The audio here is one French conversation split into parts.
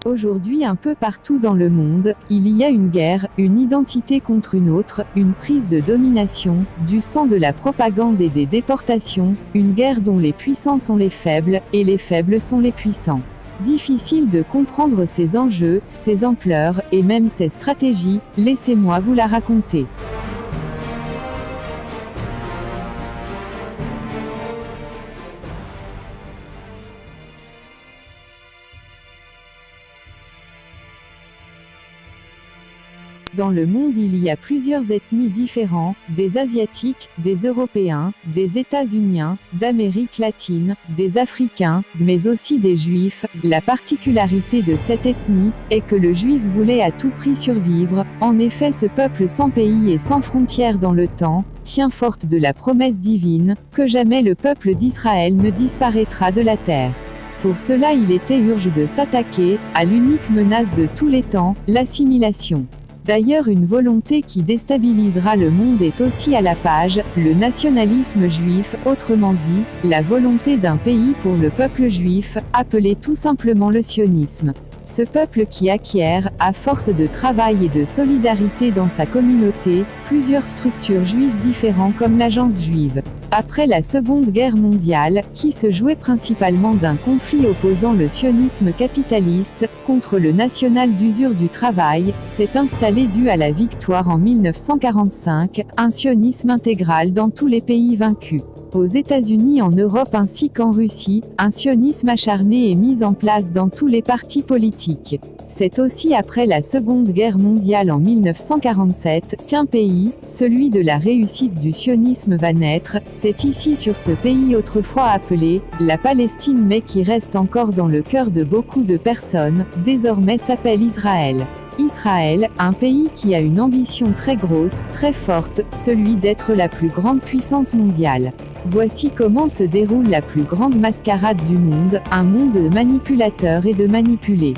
Aujourd'hui, un peu partout dans le monde, il y a une guerre, une identité contre une autre, une prise de domination, du sang, de la propagande et des déportations, une guerre dont les puissants sont les faibles, et les faibles sont les puissants. Difficile de comprendre ces enjeux, ces ampleurs, et même ces stratégies, laissez-moi vous la raconter. Dans le monde, il y a plusieurs ethnies différentes, des Asiatiques, des Européens, des États-Uniens, d'Amérique latine, des Africains, mais aussi des Juifs. La particularité de cette ethnie est que le Juif voulait à tout prix survivre. En effet, ce peuple sans pays et sans frontières dans le temps tient forte de la promesse divine que jamais le peuple d'Israël ne disparaîtra de la terre. Pour cela, il était urgent de s'attaquer à l'unique menace de tous les temps, l'assimilation. D'ailleurs, une volonté qui déstabilisera le monde est aussi à la page, le nationalisme juif, autrement dit, la volonté d'un pays pour le peuple juif, appelé tout simplement le sionisme. Ce peuple qui acquiert, à force de travail et de solidarité dans sa communauté, plusieurs structures juives différentes comme l'Agence juive. Après la Seconde Guerre mondiale, qui se jouait principalement d'un conflit opposant le sionisme capitaliste contre le national d'usure du travail, s'est installé dû à la victoire en 1945, un sionisme intégral dans tous les pays vaincus. Aux États-Unis, en Europe ainsi qu'en Russie, un sionisme acharné est mis en place dans tous les partis politiques. C'est aussi après la Seconde Guerre mondiale en 1947 qu'un pays, celui de la réussite du sionisme, va naître. C'est ici sur ce pays autrefois appelé la Palestine mais qui reste encore dans le cœur de beaucoup de personnes, désormais s'appelle Israël. Israël, un pays qui a une ambition très grosse, très forte, celui d'être la plus grande puissance mondiale. Voici comment se déroule la plus grande mascarade du monde, un monde de manipulateurs et de manipulés.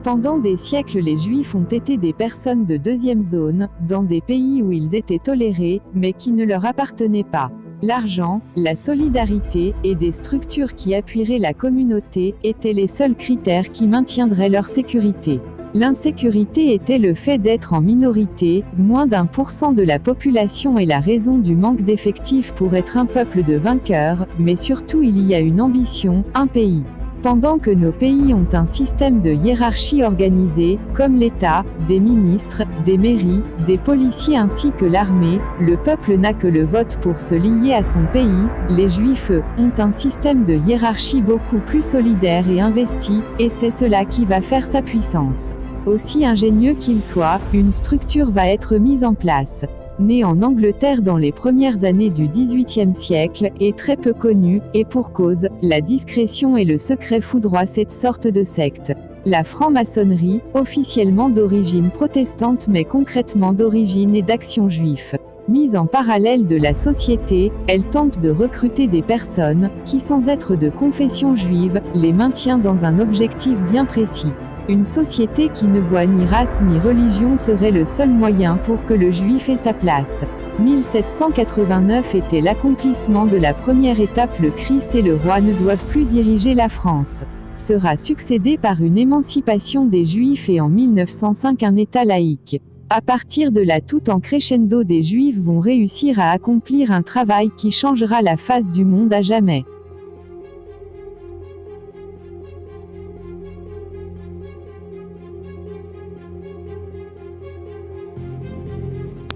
Pendant des siècles, les Juifs ont été des personnes de deuxième zone, dans des pays où ils étaient tolérés, mais qui ne leur appartenaient pas. L'argent, la solidarité, et des structures qui appuieraient la communauté, étaient les seuls critères qui maintiendraient leur sécurité. L'insécurité était le fait d'être en minorité, moins d'1% de la population et la raison du manque d'effectifs pour être un peuple de vainqueurs, mais surtout il y a une ambition, un pays. Pendant que nos pays ont un système de hiérarchie organisé, comme l'État, des ministres, des mairies, des policiers ainsi que l'armée, le peuple n'a que le vote pour se lier à son pays. Les Juifs, eux, ont un système de hiérarchie beaucoup plus solidaire et investi, et c'est cela qui va faire sa puissance. Aussi ingénieux qu'il soit, une structure va être mise en place. Né en Angleterre dans les premières années du XVIIIe siècle, et très peu connu, et pour cause, la discrétion et le secret foudroient cette sorte de secte. La franc-maçonnerie, officiellement d'origine protestante mais concrètement d'origine et d'action juif. Mise en parallèle de la société, elle tente de recruter des personnes, qui sans être de confession juive, les maintient dans un objectif bien précis. Une société qui ne voit ni race ni religion serait le seul moyen pour que le juif ait sa place. 1789 était l'accomplissement de la première étape. Le Christ et le roi ne doivent plus diriger la France. Sera succédé par une émancipation des juifs et en 1905 un État laïque. À partir de là, tout en crescendo, des juifs vont réussir à accomplir un travail qui changera la face du monde à jamais.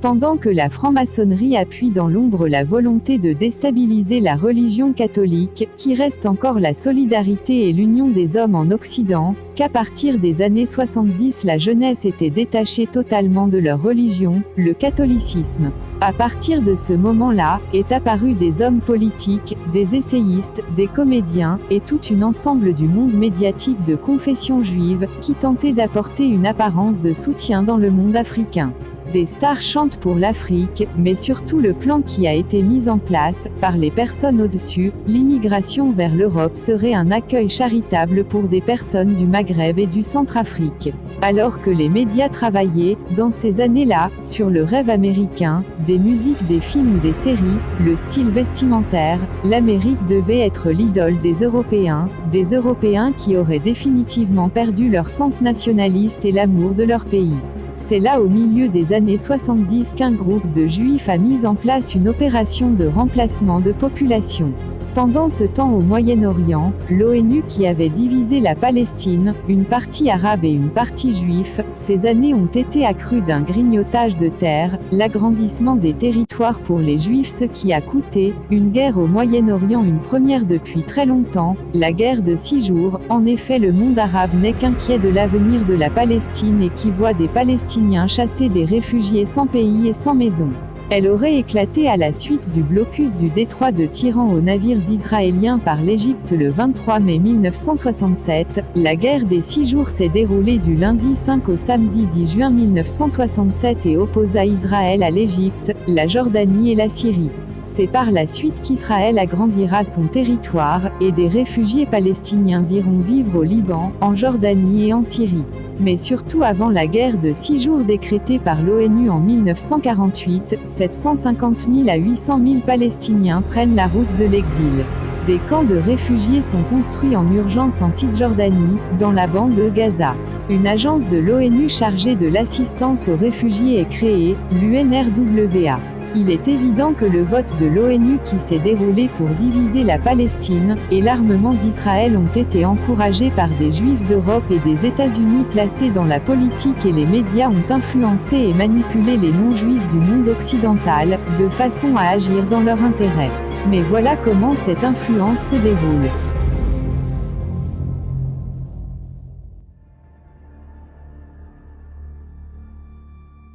Pendant que la franc-maçonnerie appuie dans l'ombre la volonté de déstabiliser la religion catholique, qui reste encore la solidarité et l'union des hommes en Occident, qu'à partir des années 70 la jeunesse était détachée totalement de leur religion, le catholicisme. À partir de ce moment-là, est apparu des hommes politiques, des essayistes, des comédiens, et tout un ensemble du monde médiatique de confession juive, qui tentait d'apporter une apparence de soutien dans le monde africain. Des stars chantent pour l'Afrique, mais surtout le plan qui a été mis en place, par les personnes au-dessus, l'immigration vers l'Europe serait un accueil charitable pour des personnes du Maghreb et du Centrafrique. Alors que les médias travaillaient, dans ces années-là, sur le rêve américain, des musiques, des films ou des séries, le style vestimentaire, l'Amérique devait être l'idole des Européens qui auraient définitivement perdu leur sens nationaliste et l'amour de leur pays. C'est là au milieu des années 70 qu'un groupe de Juifs a mis en place une opération de remplacement de population. Pendant ce temps au Moyen-Orient, l'ONU qui avait divisé la Palestine, une partie arabe et une partie juive, ces années ont été accrues d'un grignotage de terre, l'agrandissement des territoires pour les Juifs, ce qui a coûté une guerre au Moyen-Orient, une première depuis très longtemps, la guerre de 6 jours. En effet, le monde arabe n'est qu'inquiet de l'avenir de la Palestine et qui voit des Palestiniens chasser des réfugiés sans pays et sans maison. Elle aurait éclaté à la suite du blocus du détroit de Tiran aux navires israéliens par l'Égypte le 23 mai 1967. La guerre des 6 jours s'est déroulée du lundi 5 au samedi 10 juin 1967 et opposa Israël à l'Égypte, la Jordanie et la Syrie. C'est par la suite qu'Israël agrandira son territoire, et des réfugiés palestiniens iront vivre au Liban, en Jordanie et en Syrie. Mais surtout avant la guerre de 6 jours décrétée par l'ONU en 1948, 750 000 à 800 000 Palestiniens prennent la route de l'exil. Des camps de réfugiés sont construits en urgence en Cisjordanie, dans la bande de Gaza. Une agence de l'ONU chargée de l'assistance aux réfugiés est créée, l'UNRWA. Il est évident que le vote de l'ONU qui s'est déroulé pour diviser la Palestine, et l'armement d'Israël ont été encouragés par des Juifs d'Europe et des États-Unis placés dans la politique, et les médias ont influencé et manipulé les non-juifs du monde occidental, de façon à agir dans leur intérêt. Mais voilà comment cette influence se déroule.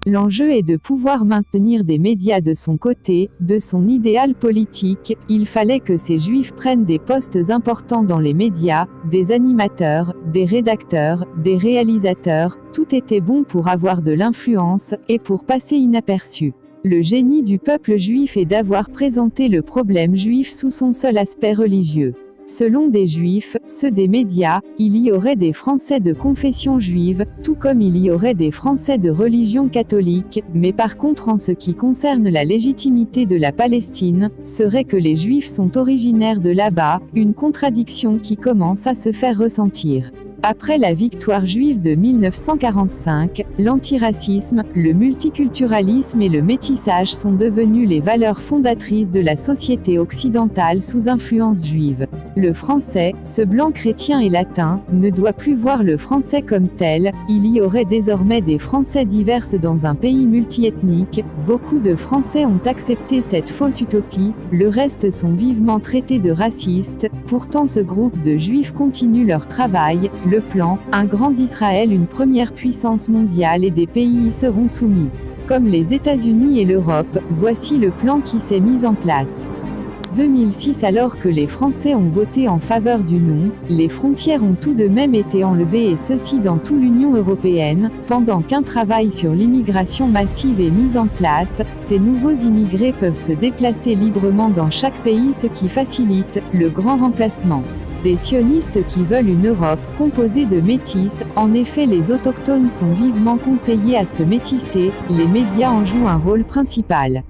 L'enjeu est de pouvoir maintenir des médias de son côté, de son idéal politique. Il fallait que ces Juifs prennent des postes importants dans les médias, des animateurs, des rédacteurs, des réalisateurs. Tout était bon pour avoir de l'influence, et pour passer inaperçu. Le génie du peuple juif est d'avoir présenté le problème juif sous son seul aspect religieux. Selon des Juifs, ceux des médias, il y aurait des Français de confession juive, tout comme il y aurait des Français de religion catholique, mais par contre en ce qui concerne la légitimité de la Palestine, serait que les Juifs sont originaires de là-bas, une contradiction qui commence à se faire ressentir. Après la victoire juive de 1945, l'antiracisme, le multiculturalisme et le métissage sont devenus les valeurs fondatrices de la société occidentale sous influence juive. Le français, ce blanc chrétien et latin, ne doit plus voir le français comme tel. Il y aurait désormais des Français divers dans un pays multiethnique. Beaucoup de Français ont accepté cette fausse utopie, le reste sont vivement traités de racistes. Pourtant ce groupe de Juifs continue leur travail. Le plan, un grand Israël, une première puissance mondiale, et des pays y seront soumis. Comme les États-Unis et l'Europe, voici le plan qui s'est mis en place. 2006. Alors que les Français ont voté en faveur du non, les frontières ont tout de même été enlevées, et ceci dans toute l'Union européenne, pendant qu'un travail sur l'immigration massive est mis en place. Ces nouveaux immigrés peuvent se déplacer librement dans chaque pays, ce qui facilite le grand remplacement. Des sionistes qui veulent une Europe composée de métis. En effet, les autochtones sont vivement conseillés à se métisser, les médias en jouent un rôle principal.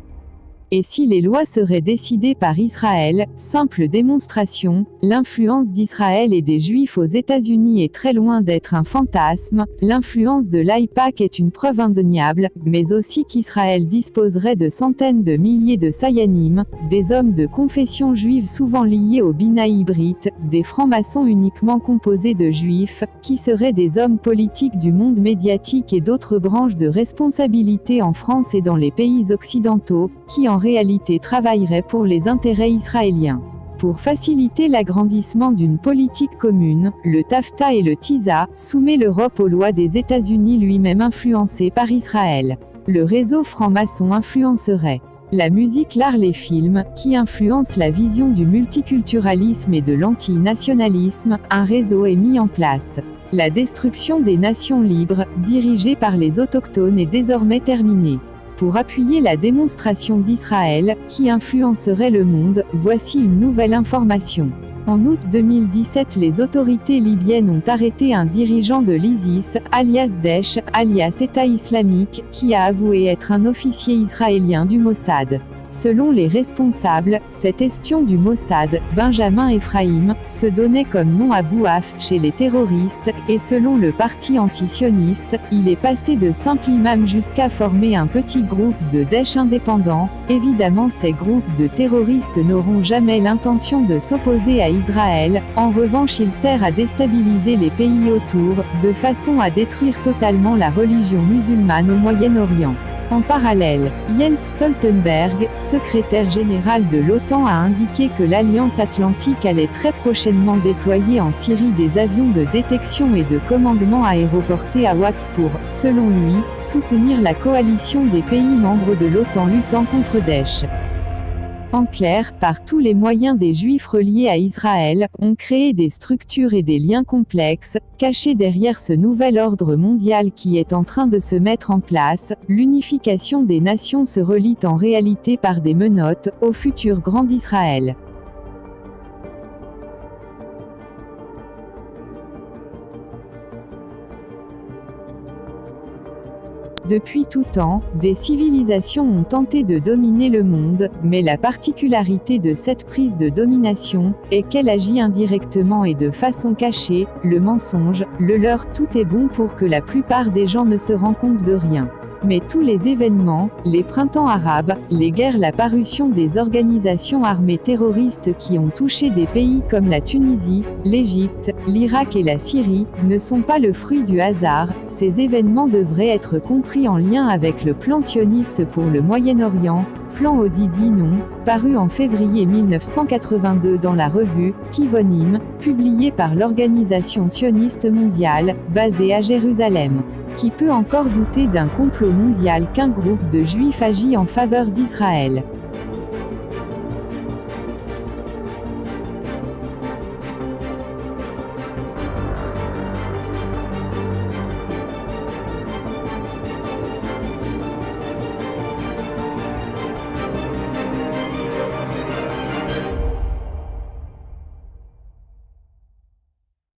Et si les lois seraient décidées par Israël? Simple démonstration, l'influence d'Israël et des Juifs aux États-Unis est très loin d'être un fantasme. L'influence de l'AIPAC est une preuve indéniable, mais aussi qu'Israël disposerait de centaines de milliers de Sayanim, des hommes de confession juive souvent liés au Bina Ivrit, des francs-maçons uniquement composés de Juifs, qui seraient des hommes politiques du monde médiatique et d'autres branches de responsabilité en France et dans les pays occidentaux, qui en réalité travaillerait pour les intérêts israéliens. Pour faciliter l'agrandissement d'une politique commune, le TAFTA et le TISA soumet l'Europe aux lois des États-Unis, lui-même influencé par Israël. Le réseau franc-maçon influencerait la musique, l'art, les films, qui influencent la vision du multiculturalisme et de l'antinationalisme. Un réseau est mis en place. La destruction des nations libres, dirigée par les autochtones, est désormais terminée. Pour appuyer la démonstration d'Israël, qui influencerait le monde, voici une nouvelle information. En août 2017, les autorités libyennes ont arrêté un dirigeant de l'ISIS, alias Daesh, alias État islamique, qui a avoué être un officier israélien du Mossad. Selon les responsables, cet espion du Mossad, Benjamin Ephraim, se donnait comme nom Abou Hafs chez les terroristes, et selon le parti antisioniste, il est passé de simple imam jusqu'à former un petit groupe de Daesh indépendants. Évidemment, ces groupes de terroristes n'auront jamais l'intention de s'opposer à Israël, en revanche il sert à déstabiliser les pays autour, de façon à détruire totalement la religion musulmane au Moyen-Orient. En parallèle, Jens Stoltenberg, secrétaire général de l'OTAN, a indiqué que l'Alliance Atlantique allait très prochainement déployer en Syrie des avions de détection et de commandement aéroportés à Wax pour, selon lui, soutenir la coalition des pays membres de l'OTAN luttant contre Daesh. En clair, par tous les moyens, des Juifs reliés à Israël ont créé des structures et des liens complexes, cachés derrière ce nouvel ordre mondial qui est en train de se mettre en place. L'unification des nations se relie en réalité par des menottes au futur Grand d'Israël. Depuis tout temps, des civilisations ont tenté de dominer le monde, mais la particularité de cette prise de domination est qu'elle agit indirectement et de façon cachée. Le mensonge, le leurre, tout est bon pour que la plupart des gens ne se rendent compte de rien. Mais tous les événements, les printemps arabes, les guerres, la parution des organisations armées terroristes qui ont touché des pays comme la Tunisie, l'Égypte, l'Irak et la Syrie, ne sont pas le fruit du hasard. Ces événements devraient être compris en lien avec le plan sioniste pour le Moyen-Orient, plan Odidi non, paru en février 1982 dans la revue Kivonim, publiée par l'Organisation sioniste mondiale, basée à Jérusalem. Qui peut encore douter d'un complot mondial qu'un groupe de Juifs agit en faveur d'Israël?